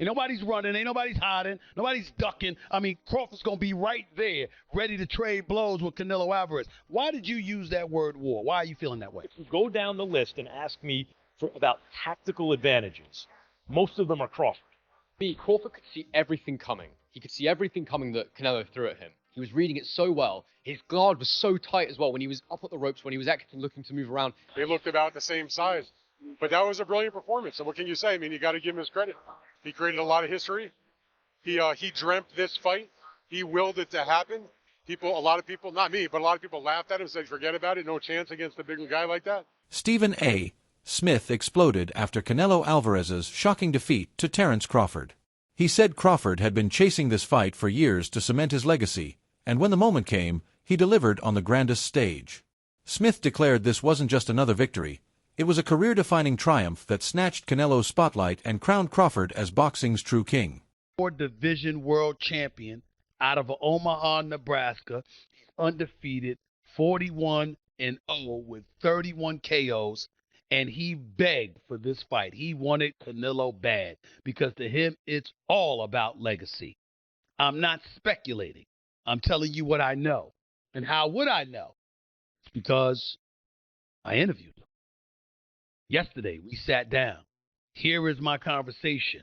Ain't nobody's running. Ain't nobody's hiding. Nobody's ducking. I mean, Crawford's going to be right there, ready to trade blows with Canelo Alvarez. Why did you use that word war? Why are you feeling that way? Go down the list and ask me about tactical advantages. Most of them are Crawford. Crawford could see everything coming. He could see everything coming that Canelo threw at him. He was reading it so well. His guard was so tight as well when he was up at the ropes, when he was actually looking to move around. They looked about the same size. But that was a brilliant performance. So what can you say? I mean, you got to give him his credit. He created a lot of history. He dreamt this fight. He willed it to happen. A lot of people, not me, but a lot of people laughed at him and said, forget about it. No chance against a big guy like that. Stephen A. Smith exploded after Canelo Alvarez's shocking defeat to Terence Crawford. He said Crawford had been chasing this fight for years to cement his legacy, and when the moment came, he delivered on the grandest stage. Smith declared this wasn't just another victory. It was a career-defining triumph that snatched Canelo's spotlight and crowned Crawford as boxing's true king. Four-division world champion out of Omaha, Nebraska. He's undefeated, 41-0 with 31 KOs, and he begged for this fight. He wanted Canelo bad because to him it's all about legacy. I'm not speculating. I'm telling you what I know. And how would I know? It's because I interviewed him. Yesterday, we sat down. Here is my conversation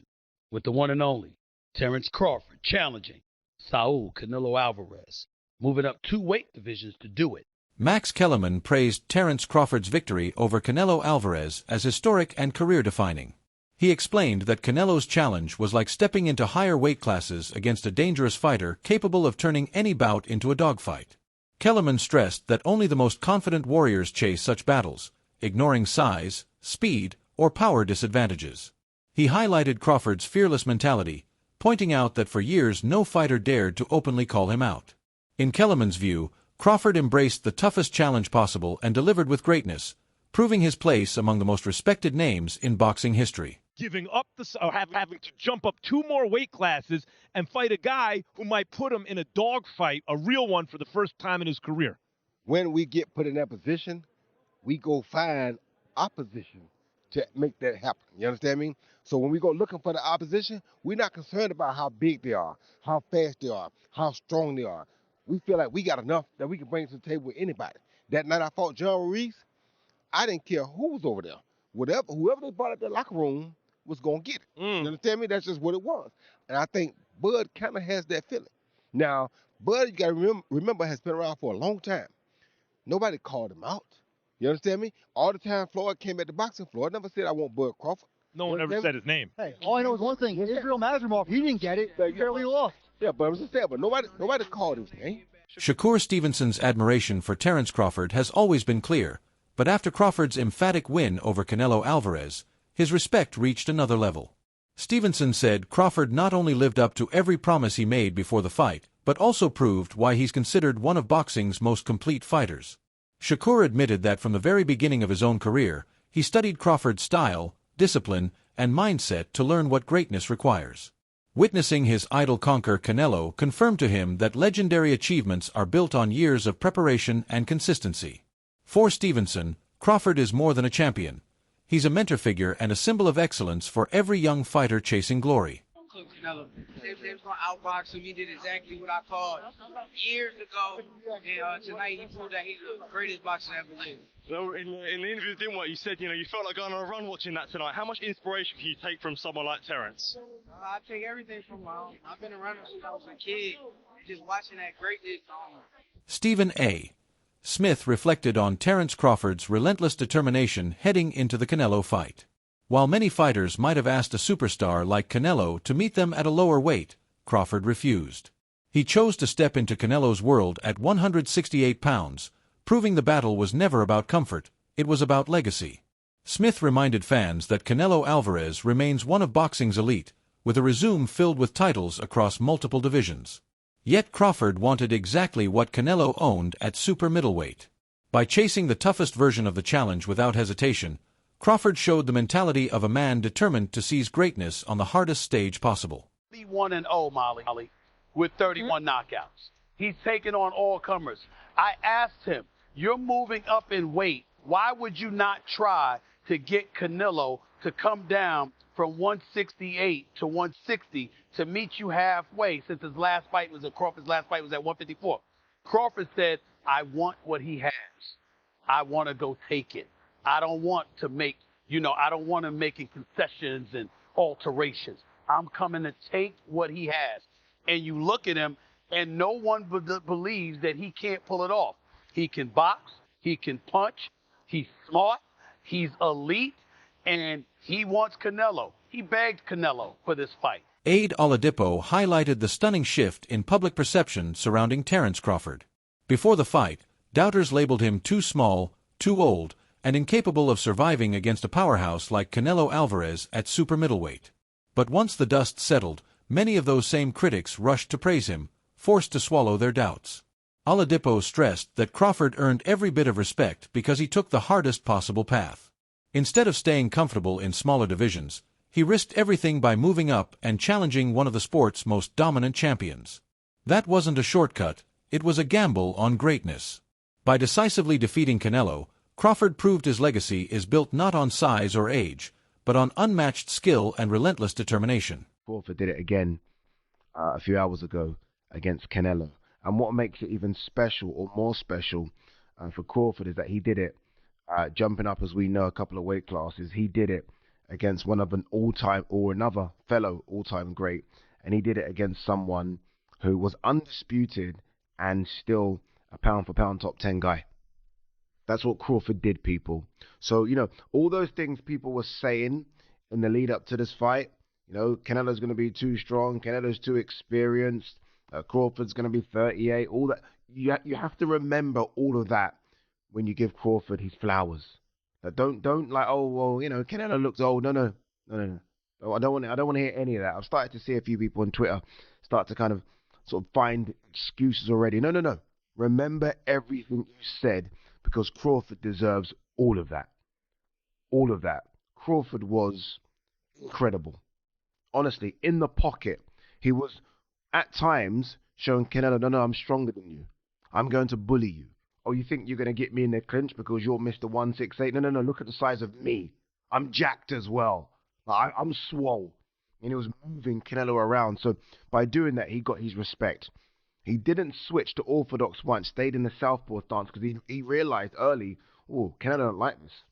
with the one and only Terence Crawford challenging Saul Canelo Alvarez, moving up 2 weight divisions to do it. Max Kellerman praised Terence Crawford's victory over Canelo Alvarez as historic and career-defining. He explained that Canelo's challenge was like stepping into higher weight classes against a dangerous fighter capable of turning any bout into a dogfight. Kellerman stressed that only the most confident warriors chase such battles, ignoring size, speed, or power disadvantages. He highlighted Crawford's fearless mentality, pointing out that for years no fighter dared to openly call him out. In Kellerman's view, Crawford embraced the toughest challenge possible and delivered with greatness, proving his place among the most respected names in boxing history. Giving up having to jump up 2 more weight classes and fight a guy who might put him in a dogfight, a real one, for the first time in his career. When we get put in that position, we go find opposition to make that happen. You understand me? So when we go looking for the opposition, we're not concerned about how big they are, how fast they are, how strong they are. We feel like we got enough that we can bring to the table with anybody. That night I fought John Ruiz, I didn't care who was over there. Whoever they brought up the locker room was going to get it. You understand me? That's just what it was. And I think Bud kind of has that feeling. Now, Bud, you got to remember, has been around for a long time. Nobody called him out. You understand me? All the time Floyd came at the boxing, Floyd never said, I want Bud Crawford. No one ever said his name. Hey, all I know is one thing. Israel Mazrimov, he didn't get it. He barely lost. Yeah, but I was just saying, but nobody called his name. Shakur Stevenson's admiration for Terence Crawford has always been clear, but after Crawford's emphatic win over Canelo Alvarez, his respect reached another level. Stevenson said Crawford not only lived up to every promise he made before the fight, but also proved why he's considered one of boxing's most complete fighters. Shakur admitted that from the very beginning of his own career, he studied Crawford's style, discipline, and mindset to learn what greatness requires. Witnessing his idol conquer Canelo confirmed to him that legendary achievements are built on years of preparation and consistency. For Stevenson, Crawford is more than a champion. He's a mentor figure and a symbol of excellence for every young fighter chasing glory. Canelo. They was going to outbox him. He did exactly what I called years ago. And tonight he proved that he's the greatest boxer I ever lived. So in the interview, didn't what you said, you felt like going on a run watching that tonight. How much inspiration can you take from someone like Terence? I take everything from my own. I've been a runner since I was a kid. Just watching that greatness. Stephen A. Smith reflected on Terence Crawford's relentless determination heading into the Canelo fight. While many fighters might have asked a superstar like Canelo to meet them at a lower weight, Crawford refused. He chose to step into Canelo's world at 168 pounds, proving the battle was never about comfort, it was about legacy. Smith reminded fans that Canelo Alvarez remains one of boxing's elite, with a resume filled with titles across multiple divisions. Yet Crawford wanted exactly what Canelo owned at super middleweight. By chasing the toughest version of the challenge without hesitation, Crawford showed the mentality of a man determined to seize greatness on the hardest stage possible. 31-0, Molly, with 31 knockouts. He's taken on all comers. I asked him, you're moving up in weight. Why would you not try to get Canelo to come down from 168 to 160 to meet you halfway, since his last fight was Crawford's last fight was at 154. Crawford said, I want what he has. I want to go take it. I don't want to make, I don't want to make concessions and alterations. I'm coming to take what he has. And you look at him, and no one believes that he can't pull it off. He can box. He can punch. He's smart. He's elite. And he wants Canelo. He begged Canelo for this fight. Aide Oladipo highlighted the stunning shift in public perception surrounding Terence Crawford. Before the fight, doubters labeled him too small, too old, and incapable of surviving against a powerhouse like Canelo Alvarez at super middleweight. But once the dust settled, many of those same critics rushed to praise him, forced to swallow their doubts. Oladipo stressed that Crawford earned every bit of respect because he took the hardest possible path. Instead of staying comfortable in smaller divisions, he risked everything by moving up and challenging one of the sport's most dominant champions. That wasn't a shortcut, it was a gamble on greatness. By decisively defeating Canelo, Crawford proved his legacy is built not on size or age, but on unmatched skill and relentless determination. Crawford did it again a few hours ago against Canelo. And what makes it even special or more special for Crawford is that he did it jumping up, as we know, a couple of weight classes. He did it against one of an all-time or another fellow all-time great. And he did it against someone who was undisputed and still a pound-for-pound top 10 guy. That's what Crawford did, people. So, all those things people were saying in the lead up to this fight, Canelo's going to be too strong, Canelo's too experienced, Crawford's going to be 38, all that. You have to remember all of that when you give Crawford his flowers. Don't like, oh, well, Canelo looks old. No. I don't want to hear any of that. I've started to see a few people on Twitter start to kind of sort of find excuses already. No. Remember everything you said, because Crawford deserves all of that. All of that. Crawford was incredible. Honestly, in the pocket, he was at times showing Canelo, no, I'm stronger than you. I'm going to bully you. Oh, you think you're going to get me in the clinch because you're Mr. 168? No, look at the size of me. I'm jacked as well. I'm swole. And he was moving Canelo around. So by doing that, he got his respect. He didn't switch to orthodox once, stayed in the southpaw stance because he realized early, oh, Canelo don't like this.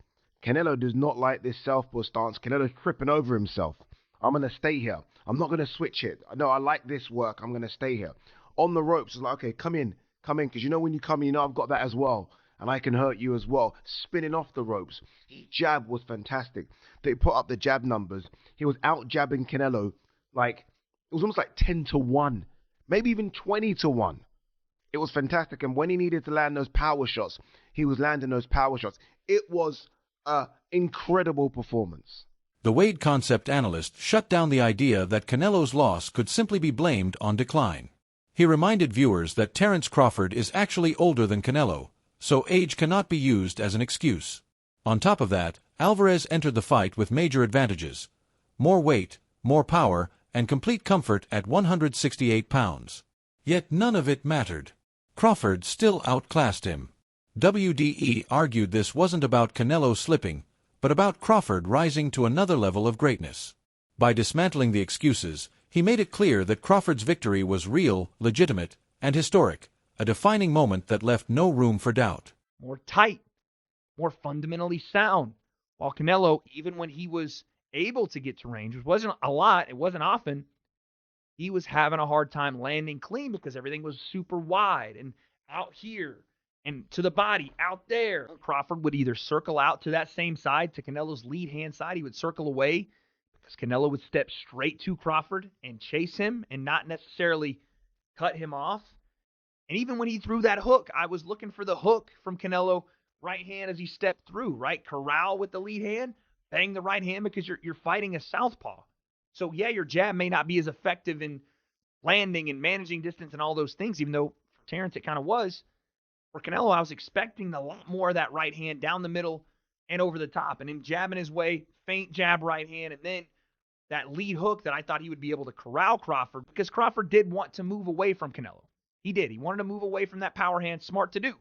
Canelo does not like this southpaw stance. Canelo's tripping over himself. I'm going to stay here. I'm not going to switch it. No, I like this work. I'm going to stay here. On the ropes, it's like, okay, come in, because when you come in, I've got that as well, and I can hurt you as well. Spinning off the ropes. His jab was fantastic. They put up the jab numbers. He was out-jabbing Canelo it was almost like 10-1. Maybe even 20-1. It was fantastic. And when he needed to land those power shots, he was landing those power shots. It was an incredible performance. The Wade Concept analyst shut down the idea that Canelo's loss could simply be blamed on decline. He reminded viewers that Terence Crawford is actually older than Canelo, so age cannot be used as an excuse. On top of that, Alvarez entered the fight with major advantages: more weight, more power, and complete comfort at 168 pounds. Yet none of it mattered. Crawford still outclassed him. WDE argued this wasn't about Canelo slipping, but about Crawford rising to another level of greatness. By dismantling the excuses, he made it clear that Crawford's victory was real, legitimate, and historic, a defining moment that left no room for doubt. More tight, more fundamentally sound. While Canelo, even when he was able to get to range, which wasn't a lot, it wasn't often, he was having a hard time landing clean because everything was super wide and out here and to the body out there. Crawford would either circle out to that same side, to Canelo's lead hand side. He would circle away because Canelo would step straight to Crawford and chase him and not necessarily cut him off. And even when he threw that hook, I was looking for the hook from Canelo, right hand as he stepped through, right? Corral with the lead hand, bang the right hand because you're fighting a southpaw. So, yeah, your jab may not be as effective in landing and managing distance and all those things, even though for Terence it kind of was. For Canelo, I was expecting a lot more of that right hand down the middle and over the top, and him jabbing his way, feint jab right hand, and then that lead hook that I thought he would be able to corral Crawford, because Crawford did want to move away from Canelo. He did. He wanted to move away from that power hand. Smart to do.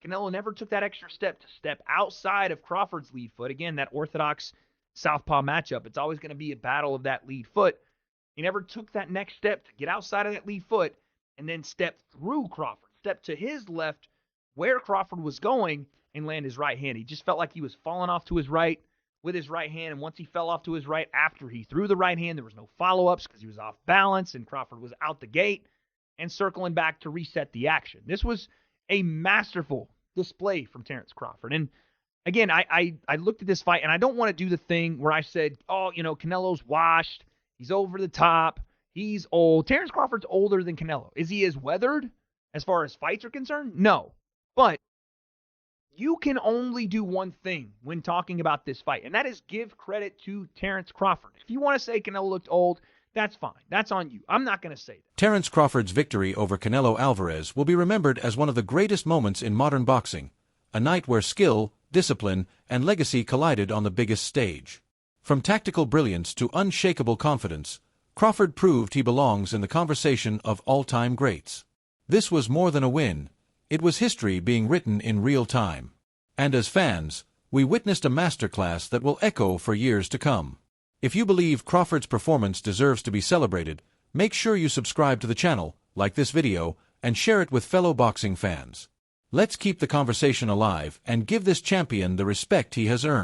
Canelo never took that extra step to step outside of Crawford's lead foot. Again, that orthodox southpaw matchup. It's always going to be a battle of that lead foot. He never took that next step to get outside of that lead foot and then step through Crawford, step to his left where Crawford was going and land his right hand. He just felt like he was falling off to his right with his right hand, and once he fell off to his right after he threw the right hand, there was no follow-ups because he was off balance, and Crawford was out the gate and circling back to reset the action. This was a masterful display from Terence Crawford. And again, I looked at this fight, and I don't want to do the thing where I said, oh, Canelo's washed. He's over the top. He's old. Terence Crawford's older than Canelo. Is he as weathered as far as fights are concerned? No. But you can only do one thing when talking about this fight, and that is give credit to Terence Crawford. If you want to say Canelo looked old, that's fine. That's on you. I'm not going to say that. Terence Crawford's victory over Canelo Alvarez will be remembered as one of the greatest moments in modern boxing, a night where skill, discipline, and legacy collided on the biggest stage. From tactical brilliance to unshakable confidence, Crawford proved he belongs in the conversation of all-time greats. This was more than a win. It was history being written in real time. And as fans, we witnessed a masterclass that will echo for years to come. If you believe Crawford's performance deserves to be celebrated, make sure you subscribe to the channel, like this video, and share it with fellow boxing fans. Let's keep the conversation alive and give this champion the respect he has earned.